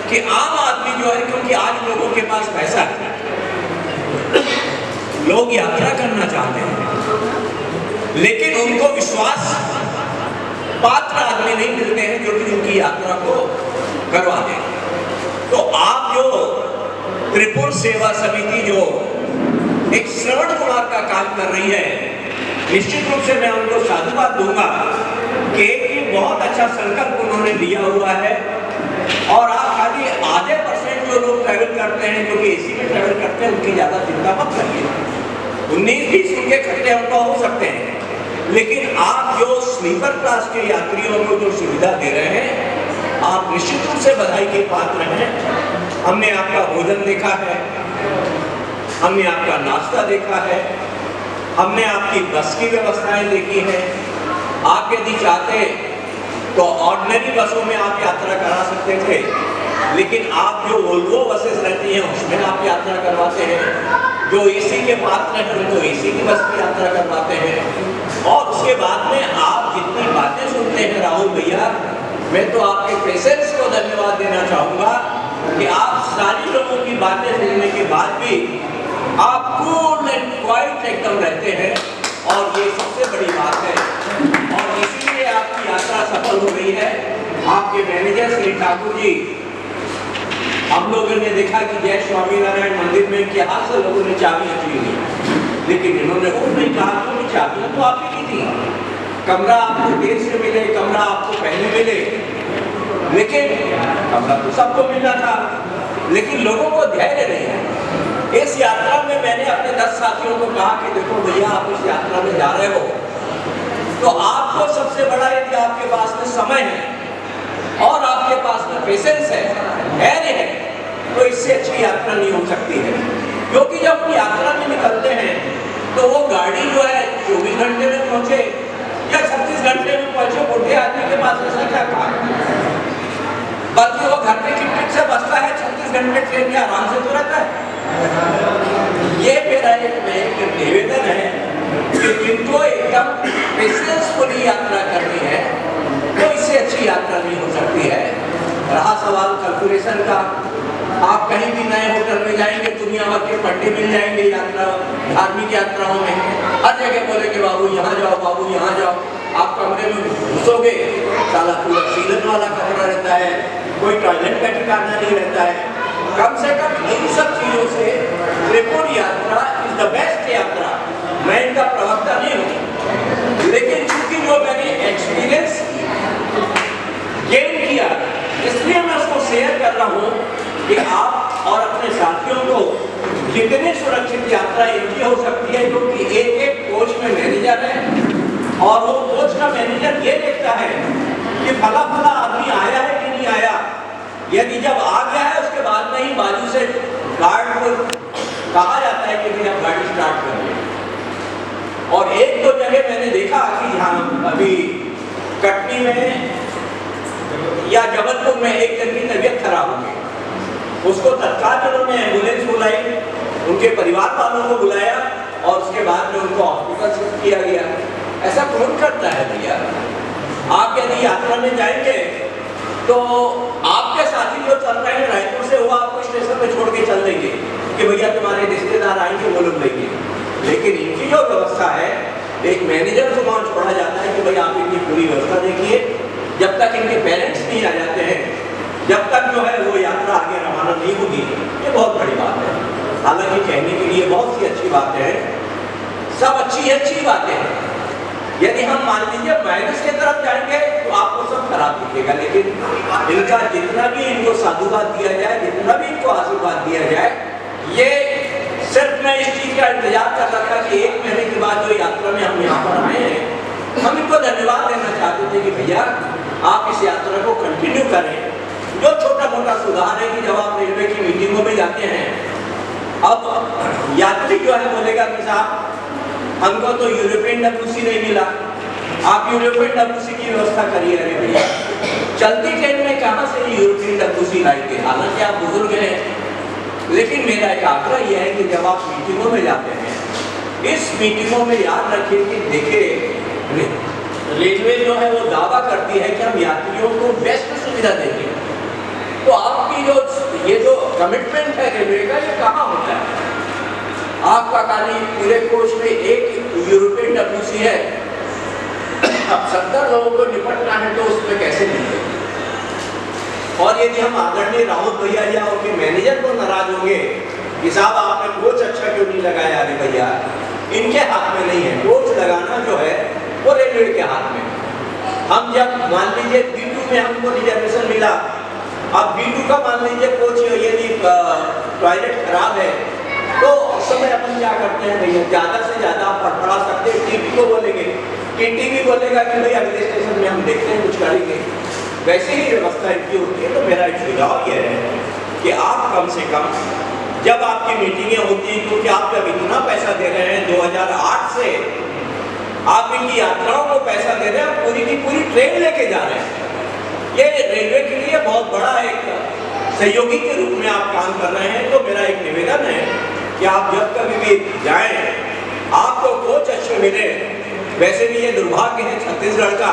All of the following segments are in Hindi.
कि आम आदमी जो है, क्योंकि आज लोगों के पास पैसा है, लोग यात्रा करना चाहते हैं, लेकिन उनको विश्वास पात्र आदमी नहीं मिलते हैं जो कि उनकी यात्रा को करवा दें। तो आप जो त्रिपुर सेवा समिति जो एक श्रवण कुमार का काम कर रही है, निश्चित रूप से मैं उनको साधुवाद दूंगा कि एक बहुत अच्छा संकल्प उन्होंने लिया हुआ है। और आप खाली आधे % जो लोग ट्रैवल करते हैं, जो कि एसी में ट्रैवल करते हैं, उनकी ज्यादा चिंता मत करिए। 19-20 उनके खर्चे उनको हो सकते हैं, लेकिन आप जो स्लीपर क्लास के यात्रियों को जो सुविधा दे रहे हैं, आप निश्चित रूप से बधाई के पात्र हैं। हमने आपका भोजन देखा है, हमने आपका नाश्ता देखा है, हमने आपकी बस की व्यवस्थाएं देखी हैं। आप यदि चाहते तो ऑर्डिनरी बसों में आप यात्रा करा सकते थे, लेकिन आप जो वोल्वो बसेस रहती हैं उसमें आप यात्रा करवाते हैं। जो एसी के पात्र हैं उनको एसी की बस में यात्रा करवाते हैं। और उसके बाद में आप जितनी बातें सुनते हैं राहुल भैया, मैं तो आपके पेशेंस को धन्यवाद देना चाहूँगा कि आप सारी लोगों की बातें सुनने के बाद भी आप कूल एंड क्वाइट एकदम रहते हैं, और ये सबसे बड़ी बात है। और इसीलिए आपकी यात्रा सफल हो गई है। आपके मैनेजर श्री ठाकुर जी, हम लोगों ने देखा कि जय स्वामीनारायण मंदिर में के हाथ से लोगों ने चाबियां ली, लेकिन इन्होंने वो नहीं कहा कि चाबियां तो आपकी की थी, कमरा आपको देर से मिले, कमरा आपको पहले मिले, लेकिन कमरा तो सबको मिलना था, लेकिन लोगों को धैर्य नहीं है। इस यात्रा में मैंने अपने 10 साथियों को कहा कि देखो भैया, आप इस यात्रा में जा रहे हो तो आपको सबसे बड़ा, यदि आपके पास में समय है और आपके पास में पेशेंस है, धैर्य है, तो इससे अच्छी यात्रा नहीं हो सकती है। क्योंकि जब हम यात्रा में निकलते हैं तो वो गाड़ी जो है 24 घंटे में पहुंचे या 36 घंटे में पहुंचे, बूढ़े आदमी के पास ऐसा क्या काम है? बल्कि वो घर के टिकट से बचता है, 36 घंटे ट्रेन में आराम से तो रहता है। ये मेरा एक निवेदन है कि जिनको एकदम पेशेंसफुली यात्रा करनी है, तो इससे अच्छी यात्रा नहीं हो सकती है। रहा सवाल कैलकुलेशन का, आप कहीं भी नए होटल में जाएंगे, दुनिया भर के पट्टे मिल जाएंगे यात्रा, धार्मिक यात्राओं में हर जगह बोलेंगे बाबू यहाँ जाओ, बाबू यहाँ जाओ। आप कमरे में घुसोगे, साला पूरा सीलन वाला कमरा रहता है, कोई टॉयलेट का ठिकाना नहीं रहता है। कम से कम इन सब चीजों से त्रिपुर यात्रा इज द बेस्ट यात्रा। मैं इनका प्रवक्ता नहीं हूँ, लेकिन चूंकि जो मैंने एक्सपीरियंस गेन किया, इसलिए मैं उसको शेयर कर रहा हूँ कि आप और अपने साथियों को जितनी सुरक्षित यात्रा इनकी हो सकती है, क्योंकि एक कोच में मैनेजर है, और वो कोच का मैनेजर ये देखता है कि फला फला आदमी आया है कि नहीं आया। यदि जब आ गया है, उसके बाद में ही बाजू से गार्ड को कहा जाता है कि भाई आप गाड़ी स्टार्ट करिए। और 1-2 जगह मैंने देखा कि जहाँ अभी कटनी में या जबलपुर में एक जन की तबीयत खराब हो गई, उसको तत्काल उन्होंने एम्बुलेंस बुलाई, उनके परिवार वालों को बुलाया, और उसके बाद में उनको हॉस्पिटल शिफ्ट किया गया। ऐसा कौन करता है भैया? आप यदि यात्रा में जाएंगे तो आपके साथी जो चल रहे हैं रायपुर से, वो आपको स्टेशन में छोड़ के चल देंगे कि भैया तुम्हारे रिश्तेदार आएंगे, वो लोग लेंगे। लेकिन इनकी जो व्यवस्था है, एक मैनेजर को वहाँ छोड़ा जाता है कि भाई आप इनकी पूरी व्यवस्था देखिए, जब तक इनके पेरेंट्स नहीं आ जाते हैं, जब तक जो है वो यात्रा आगे रवाना नहीं होगी। ये बहुत बड़ी बात है। हालांकि कहने के लिए बहुत सी अच्छी बातें हैं, सब अच्छी बातें हैं। यदि हम मान लीजिए माइनस की तरफ जाएंगे तो आपको सब खराब दिखेगा, लेकिन इनका जितना भी इनको साधुवाद दिया जाए, जितना भी इनको आशीर्वाद दिया जाए, ये सिर्फ मैं इस चीज का इंतजार कर रहा था कि 1 महीने के बाद जो यात्रा में हम यहाँ पर आए हैं, हम इनको धन्यवाद देना चाहते थे कि भैया आप इस यात्रा को कंटिन्यू करें। जो छोटा मोटा सुधार है कि जब आप रेलवे की मीटिंगों में जाते हैं, अब यात्री जो है बोलेगा कि साहब हमको तो यूरोपियन WC नहीं मिला, आप यूरोपियन WC की व्यवस्था करिए। अरे भैया, चलती ट्रेन में कहाँ से यूरोपियन WC लाएंगे? हालांकि आप बुजुर्ग हैं, लेकिन मेरा एक आग्रह यह है कि जब आप मीटिंगों में जाते हैं, इस मीटिंगों में याद रखिए कि देखिए रेलवे जो है वो दावा करती है कि हम यात्रियों को बेस्ट सुविधा देंगे, तो आपकी जो कमिटमेंट है रेलवे का, ये कहाँ होता है? आपका खाली पूरे कोच में एक यूरोपियन डब्ल्यूसी है, अब 70 लोगों को निपटना है तो उसमें कैसे मिलेगा? और यदि हम आदरणीय राउत भैया या उनके मैनेजर को नाराज होंगे कि साहब आपने कोच अच्छा क्यों नहीं लगाया, अरे भैया इनके हाथ में नहीं है, कोच लगाना जो है वो रेलवे के हाथ में। हम जब मान लीजिए B2 में हमको रिजर्वेशन मिला, अब B2 का मान लीजिए कोच यदि टॉयलेट खराब है तो उस समय अपन क्या करते हैं भैया, ज़्यादा से ज़्यादा आप पढ़ा सकते हैं, टीवी को बोलेंगे, टीवी बोलेगा कि भाई अगले स्टेशन में हम देखते हैं कुछ करेंगे, वैसे ही व्यवस्था इनकी होती है। तो मेरा एक सुझाव यह है कि आप कम से कम जब आपकी मीटिंगें होती हैं, क्योंकि आप जब इतना पैसा दे रहे हैं 2008 से आप इनकी यात्राओं को पैसा दे रहे हैं, पूरी की पूरी ट्रेन लेके जा रहे हैं, ये रेलवे के लिए बहुत बड़ा एक सहयोगी के रूप में आप काम कर रहे हैं। तो मेरा एक निवेदन है कि आप जब कभी भी जाएं, आपको कोच अच्छे मिले। वैसे भी ये दुर्भाग्य है छत्तीसगढ़ का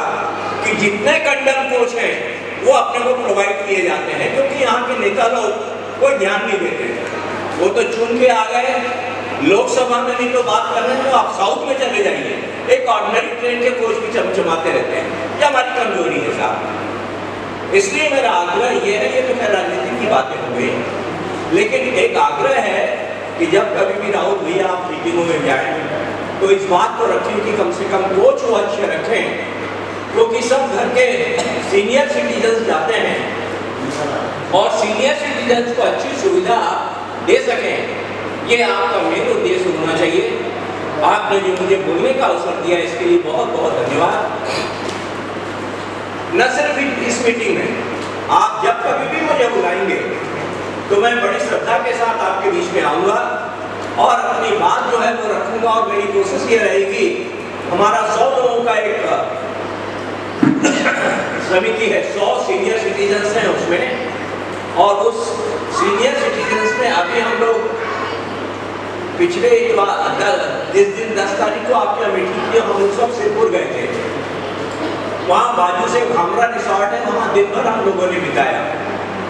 कि जितने कंडम कोच हैं वो अपने को प्रोवाइड किए जाते हैं, क्योंकि यहाँ के नेता लोग कोई ध्यान नहीं देते, वो तो चुन के आ गए, लोकसभा में नहीं तो बात कर रहे हैं, तो आप साउथ में चले जाइए, एक ऑर्डिनरी ट्रेन के कोच भी चमचमाते रहते हैं। ये हमारी कमजोरी है साहब। इसलिए मेरा आग्रह ये है, ये तो खैर राजनीति की बातें हो गई, लेकिन एक आग्रह है कि जब कभी भी राउत भैया आप मीटिंगों में जाएं तो इस बात को रखें कि कम से कम कोच वो अच्छे रखें, क्योंकि सब घर के सीनियर सिटीजन्स जाते हैं और सीनियर सिटीजन्स को अच्छी सुविधा दे सकें, ये आपका मेन उद्देश्य होना चाहिए। आपने जो मुझे बोलने का अवसर दिया इसके लिए बहुत बहुत धन्यवाद। न सिर्फ इस मीटिंग में, आप जब कभी भी मुझे बुलाएंगे तो मैं बड़ी श्रद्धा के साथ आपके बीच में आऊँगा और अपनी बात जो है वो रखूँगा। और मेरी कोशिश ये रहेगी, हमारा 100 लोगों का एक समिति है, 100 सीनियर सिटीजन्स हैं उसमें, और उस सीनियर सिटीजन्स में अभी हम लोग पिछले 10 तारीख को आपके मीटिंग की हम लोग सब सिरपुर गए थे, वहाँ बाजू से घामरा रिसोर्ट है, वहाँ दिन भर हम लोगों ने बिताया।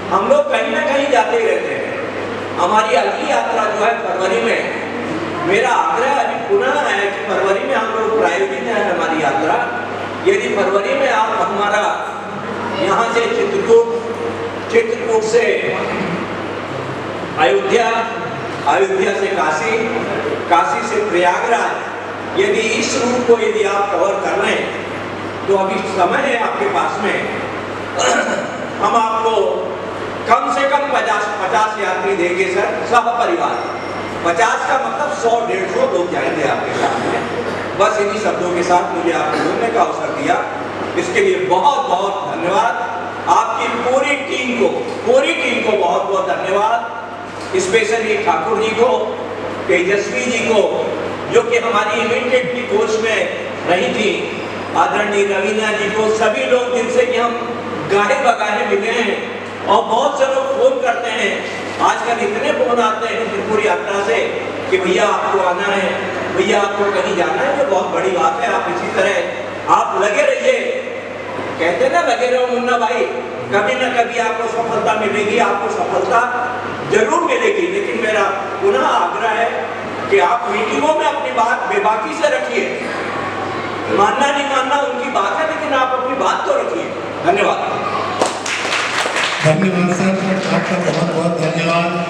हम लोग कहीं ना कहीं जाते ही रहते हैं। हमारी अगली यात्रा जो है फरवरी में, मेरा आग्रह अभी पुनः है कि फरवरी में हम लोग प्रायोजित है हमारी यात्रा। यदि फरवरी में आप हमारा यहाँ से चित्रकूट से अयोध्या, अयोध्या से काशी, काशी से प्रयागराज, यदि इस रूट को यदि आप कवर कर रहे हैं तो अभी समय है आपके पास में, हम आपको कम से कम 50 यात्री देंगे सर, सब परिवार। 50 का मतलब 100-150 लोग जाएंगे आपके साथ में। बस इन्हीं शब्दों के साथ मुझे आपको बोलने का अवसर दिया, इसके लिए बहुत बहुत धन्यवाद। आपकी पूरी टीम को बहुत बहुत धन्यवाद, स्पेशली ठाकुर जी को, तेजस्वी जी को, जो कि हमारी इमीडिएटली कोच में रही थी, आदरणीय रवीना जी को, सभी लोग जिनसे कि हम गाहे बगाहे मिले हैं। और बहुत से लोग फोन करते हैं, आजकल इतने फोन आते हैं त्रिपुर यात्रा से कि भैया आपको आना है, भैया आपको कहीं जाना है। ये बहुत बड़ी बात है। आप इसी तरह आप लगे रहिए, कहते ना लगे रहो मुन्ना भाई, कभी ना कभी आपको सफलता मिलेगी, आपको सफलता जरूर मिलेगी। लेकिन मेरा पुनः आग्रह है कि आप मीटिंगों में अपनी बात बेबाकी से रखिए, मानना नहीं मानना उनकी बात है, लेकिन आप अपनी बात तो रखिए। धन्यवाद। धन्यवाद सर, आपका बहुत बहुत धन्यवाद।